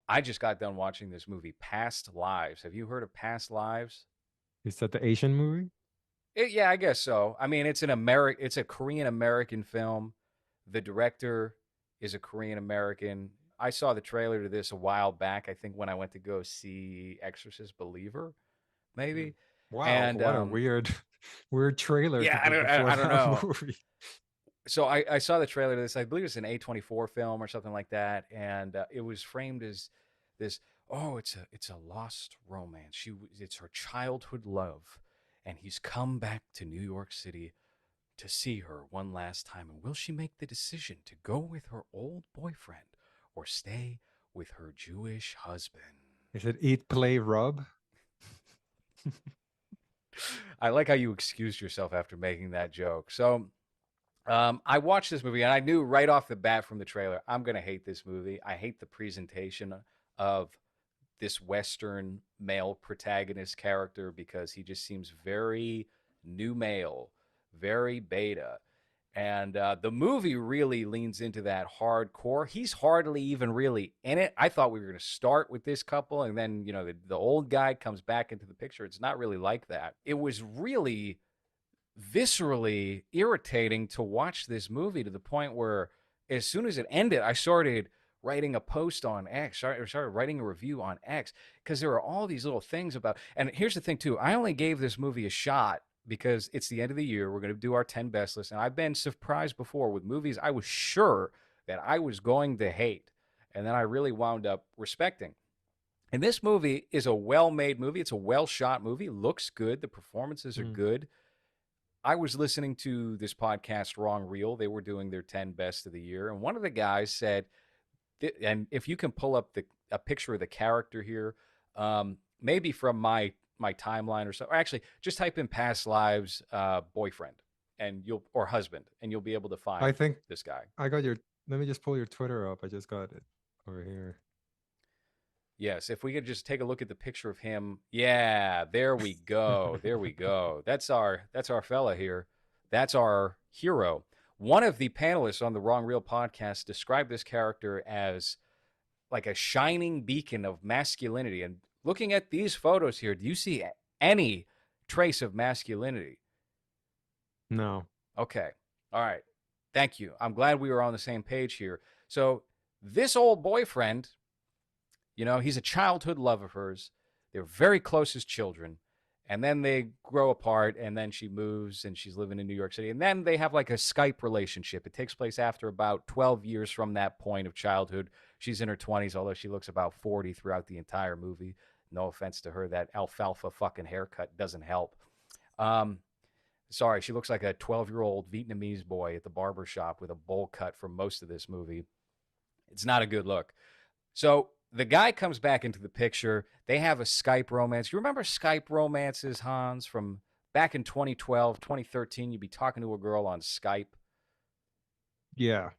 I just got done watching this movie, Past Lives. Have you heard of Past Lives? Is that the Asian movie? Yeah, I guess so. I mean, it's a Korean American film. The director is a Korean American. I saw the trailer to this a while back. I think when I went to go see Exorcist Believer, Mm. maybe. Wow, And what a weird, weird trailer to yeah, be before I don't that know. movie. So I saw the trailer to this. I believe it's an A24 film or something like that, and it was framed as this. Oh, it's a lost romance. It's her childhood love, and he's come back to New York City to see her one last time. And will she make the decision to go with her old boyfriend or stay with her Jewish husband? Is it Eat, Play, Rub? I like how you excused yourself after making that joke. So I watched this movie and I knew right off the bat from the trailer, I'm going to hate this movie. I hate the presentation of this Western male protagonist character because he just seems very new male, very beta. And the movie really leans into that hardcore. He's hardly even really in it. I thought we were going to start with this couple, and then the old guy comes back into the picture. It's not really like that. It was really viscerally irritating to watch this movie to the point where as soon as it ended, I started writing a post on X, started writing a review on X because there are all these little things about. And here's the thing, too. I only gave this movie a shot because it's the end of the year. We're going to do our 10 best list. And I've been surprised before with movies I was sure that I was going to hate. And then I really wound up respecting. And this movie is a well made movie. It's a well shot movie. Looks good. The performances are Mm. good. I was listening to this podcast, Wrong Reel. They were doing their 10 best of the year. And one of the guys said, and if you can pull up a picture of the character here, maybe from my timeline or so, or actually just type in past lives boyfriend and or husband, and you'll be able to I find think this guy. I got your. Let me just pull your Twitter up. I just got it over here. Yes, if we could just take a look at the picture of him. Yeah, there we go. There we go. That's our fella here. That's our hero. One of the panelists on the Wrong Reel podcast described this character as like a shining beacon of masculinity. And looking at these photos here, do you see any trace of masculinity? No. Okay. All right. Thank you. I'm glad we were on the same page here. So, this old boyfriend, he's a childhood love of hers. They're very close as children. And then they grow apart, and then she moves and she's living in New York City. And then they have like a Skype relationship. It takes place after about 12 years from that point of childhood. She's in her 20s, although she looks about 40 throughout the entire movie. No offense to her. That alfalfa fucking haircut doesn't help. Um, Sorry, she looks like a 12-year-old Vietnamese boy at the barber shop with a bowl cut for most of this movie. It's not a good look. So the guy comes back into the picture. They have a Skype romance. You remember Skype romances, Hans, from back in 2012, 2013? You'd be talking to a girl on Skype. Yeah.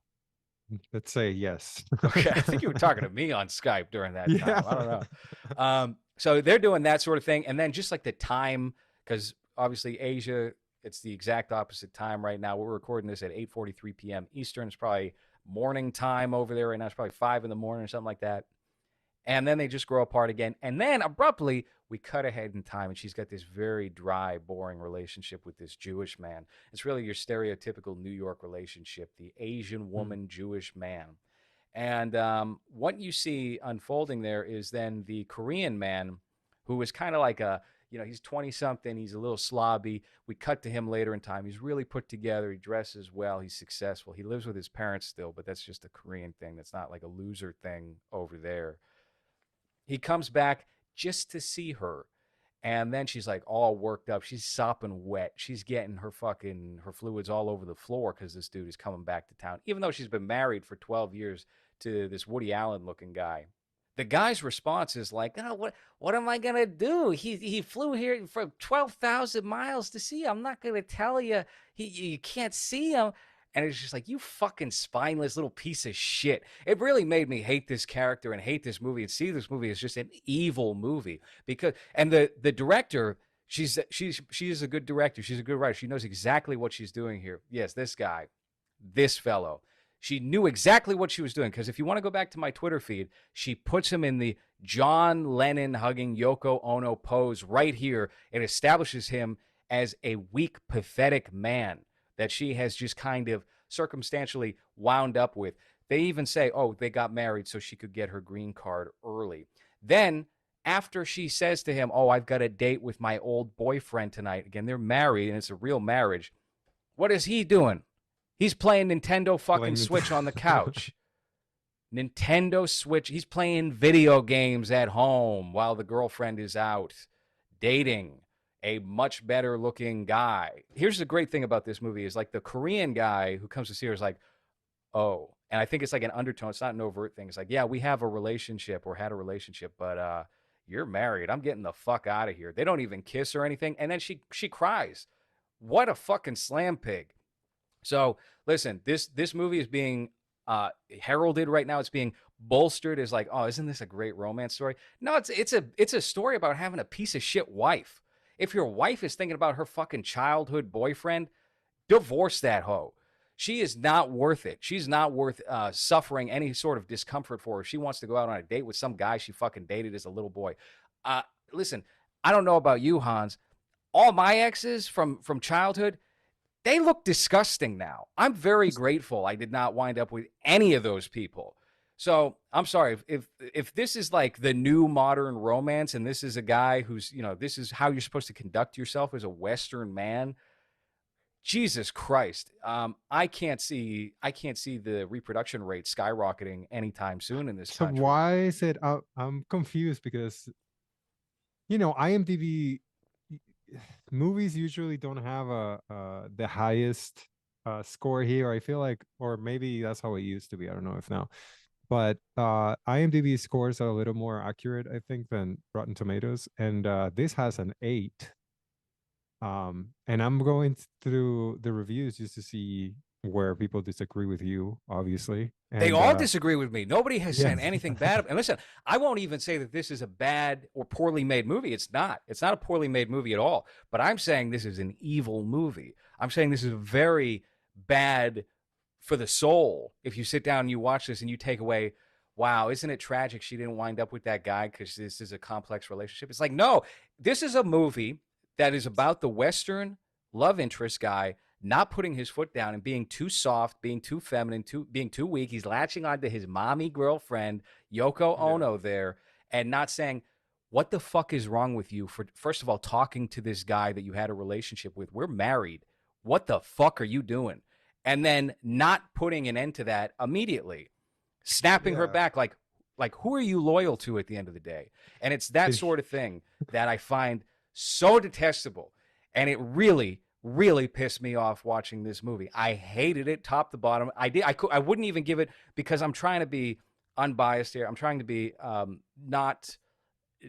Let's say yes. Okay, I think you were talking to me on Skype during that Yeah. time. I don't know. So they're doing that sort of thing. And then just like the time, because obviously Asia, it's the exact opposite time right now. We're recording this at 8:43 p.m. Eastern. It's probably morning time over there right now. It's probably 5 in the morning or something like that. And then they just grow apart again. And then abruptly, we cut ahead in time, and she's got this very dry, boring relationship with this Jewish man. It's really your stereotypical New York relationship, the Asian Mm. woman, Jewish man. And what you see unfolding there is then the Korean man, who is kind of like he's 20 something, he's a little slobby. We cut to him later in time. He's really put together. He dresses well. He's successful. He lives with his parents still, but that's just a Korean thing. That's not like a loser thing over there. He comes back just to see her. And then she's like all worked up. She's sopping wet. She's getting her fluids all over the floor because this dude is coming back to town, even though she's been married for 12 years to this Woody Allen looking guy. The guy's response is like, "Oh, what am I gonna do? He flew here for 12,000 miles to see you. I'm not gonna tell you you can't see him." And it's just like, you fucking spineless little piece of shit. It really made me hate this character and hate this movie and see this movie as just an evil movie. Because and the director, she's a good director. She's a good writer. She knows exactly what she's doing here. Yes, this guy, this fellow. She knew exactly what she was doing. Because if you want to go back to my Twitter feed, she puts him in the John Lennon hugging Yoko Ono pose right here. It establishes him as a weak, pathetic man that she has just kind of circumstantially wound up with. They even say, oh, they got married so she could get her green card early. Then, after she says to him, oh, I've got a date with my old boyfriend tonight, again, they're married and it's a real marriage. What is he doing? He's playing Nintendo fucking Playing Switch on the it. couch. Nintendo Switch. He's playing video games at home while the girlfriend is out dating a much better looking guy. Here's the great thing about this movie is like the Korean guy who comes to see her is like, oh, and I think it's like an undertone. It's not an overt thing. It's like, yeah, we have a relationship or had a relationship, but you're married. I'm getting the fuck out of here. They don't even kiss or anything. And then she cries. What a fucking slam pig. So listen, this movie is being heralded right now. It's being bolstered as like, oh, isn't this a great romance story? No, it's a story about having a piece of shit wife. If your wife is thinking about her fucking childhood boyfriend, divorce that hoe. She is not worth it. She's not worth suffering any sort of discomfort for her. She wants to go out on a date with some guy she fucking dated as a little boy. Listen, I don't know about you, Hans. All my exes from childhood, they look disgusting now. I'm very grateful I did not wind up with any of those people. So I'm sorry if this is like the new modern romance, and this is a guy who's this is how you're supposed to conduct yourself as a Western man. Jesus Christ, I can't see the reproduction rate skyrocketing anytime soon in this So country. why is it? I'm confused because IMDb movies usually don't have the highest score here. I feel like, or maybe that's how it used to be. I don't know if now, but IMDb scores are a little more accurate, I think, than Rotten Tomatoes, and this has an 8. And I'm going through the reviews just to see where people disagree with you, obviously, They and all disagree with me. Nobody has yeah. said anything bad. And listen, I won't even say that this is a bad or poorly made movie. It's not. It's not a poorly made movie at all. But I'm saying this is an evil movie. I'm saying this is very bad for the soul. If you sit down and you watch this and you take away, wow, isn't it tragic she didn't wind up with that guy because this is a complex relationship? It's like, no, this is a movie that is about the Western love interest guy not putting his foot down and being too soft, being too feminine, being too weak. He's latching onto his mommy girlfriend, Yoko Yeah. Ono there, and not saying, what the fuck is wrong with you for, first of all, talking to this guy that you had a relationship with? We're married. What the fuck are you doing? And then not putting an end to that immediately, snapping her Yeah. back like who are you loyal to at the end of the day? And it's that Did he, sort of thing that I find so detestable. And it really, really pissed me off watching this movie. I hated it top to bottom. I wouldn't even give it, because I'm trying to be unbiased here. I'm trying to be not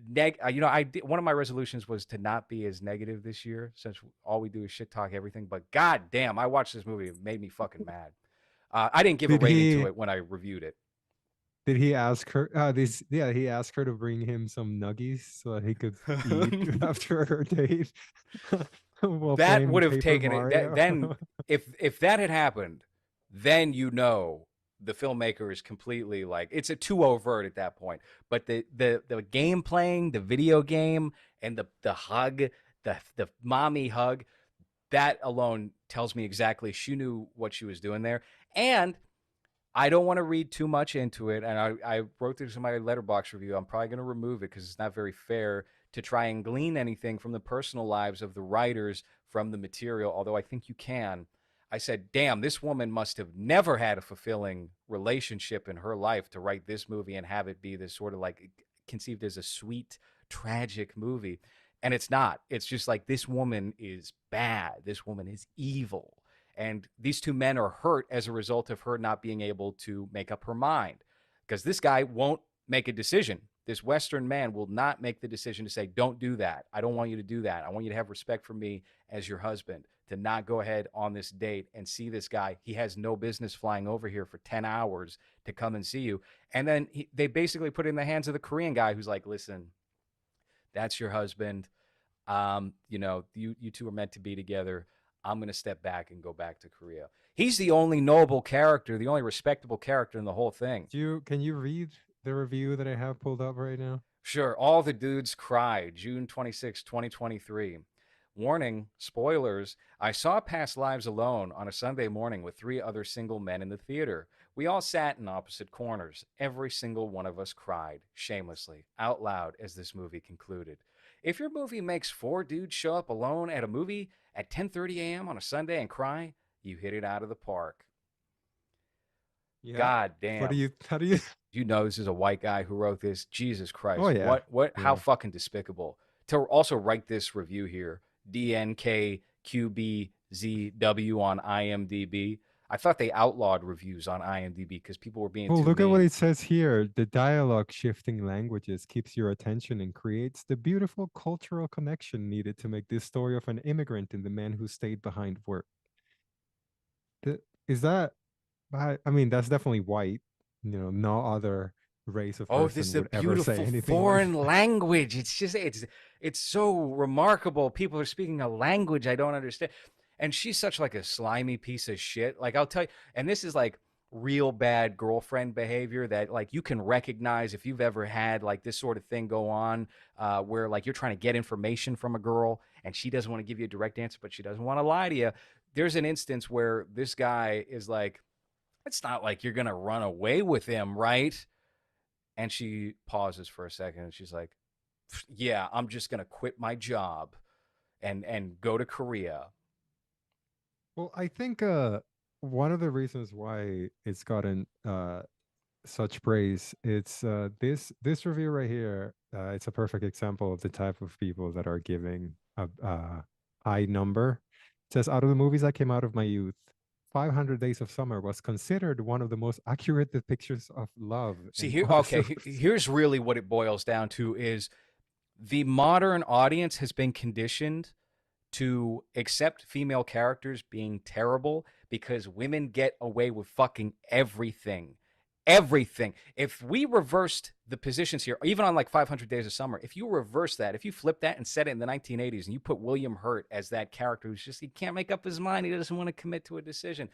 one of my resolutions was to not be as negative this year, since all we do is shit talk everything. But god damn, I watched this movie. It made me fucking mad. I didn't give a did rating to he it when I reviewed it. did he ask her this yeah, he asked her to bring him some nuggies so that he could eat after her date while That playing would have Paper taken it. Mario. Then, if that had happened, then the filmmaker is completely like, it's a too overt at that point. But the game playing, the video game, and the hug, the mommy hug, that alone tells me exactly she knew what she was doing there. And I don't want to read too much into it, and I wrote this in my letterbox review. I'm probably going to remove it because it's not very fair to try and glean anything from the personal lives of the writers from the material, although I think you can. I said, damn, this woman must have never had a fulfilling relationship in her life to write this movie and have it be this sort of like conceived as a sweet, tragic movie. And it's not. It's just like, this woman is bad. This woman is evil. And these two men are hurt as a result of her not being able to make up her mind, because this guy won't make a decision. This Western man will not make the decision to say, don't do that. I don't want you to do that. I want you to have respect for me as your husband, to not go ahead on this date and see this guy. He has no business flying over here for 10 hours to come and see you. And then they basically put it in the hands of the Korean guy who's like, listen, that's your husband. You two are meant to be together. I'm going to step back and go back to Korea. He's the only noble character, the only respectable character in the whole thing. Can you read the review that I have pulled up right now? Sure, all the dudes cry, June 26, 2023. Warning, spoilers. I saw Past Lives alone on a Sunday morning with three other single men in the theater. We all sat in opposite corners. Every single one of us cried, shamelessly, out loud as this movie concluded. If your movie makes four dudes show up alone at a movie at 10:30 a.m. on a Sunday and cry, you hit it out of the park. Yeah. God What do damn. you how do you You know this is a white guy who wrote this. Jesus Oh Christ. yeah. How Yeah. fucking despicable. To also write this review here, DNKQBZW on IMDb. I thought they outlawed reviews on IMDb because people were being Well, too look at what mean. it says here. The dialogue shifting languages keeps your attention and creates the beautiful cultural connection needed to make this story of an immigrant and the man who stayed behind work. Is that I mean, that's definitely white. You know, no other race of Oh, this person is a would ever say beautiful anything like foreign that. language. It's so remarkable. People are speaking a language I don't understand. And she's such like a slimy piece of shit. Like I'll tell you, and this is like real bad girlfriend behavior that like you can recognize if you've ever had like this sort of thing go on, where like you're trying to get information from a girl and she doesn't want to give you a direct answer, but she doesn't want to lie to you. There's an instance where this guy is like, it's not like you're gonna run away with him, right? And she pauses for a second and she's like, yeah, I'm just gonna quit my job and go to Korea. Well, I think one of the reasons why it's gotten such praise, it's this review right here. It's a perfect example of the type of people that are giving a high number. It says, out of the movies that came out of my youth, 500 Days of Summer was considered one of the most accurate depictions of love See and here, also okay, here's really what it boils down to is the modern audience has been conditioned to accept female characters being terrible because women get away with fucking everything. Everything. If we reversed the positions here, even on like 500 Days of Summer, if you reverse that, if you flip that and set it in the 1980s and you put William Hurt as that character who's just, he can't make up his mind, he doesn't want to commit to a decision,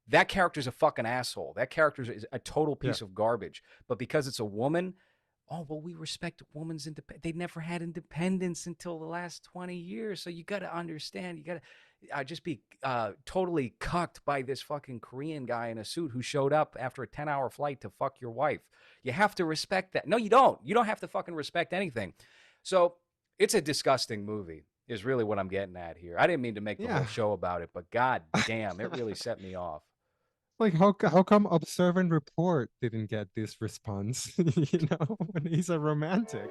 that character's a fucking asshole. That character is a total yeah. piece of garbage. But because it's a woman, oh, well, we respect women's independence. They never had independence until the last 20 years. So you got to understand, you got to just be totally cucked by this fucking Korean guy in a suit who showed up after a 10-hour flight to fuck your wife. You have to respect that. No, you don't. You don't have to fucking respect anything. So it's a disgusting movie, is really what I'm getting at here. I didn't mean to make the whole Yeah. show about it, but god damn, it really set me off. Like how come Observe and Report didn't get this response? You know, when he's a romantic.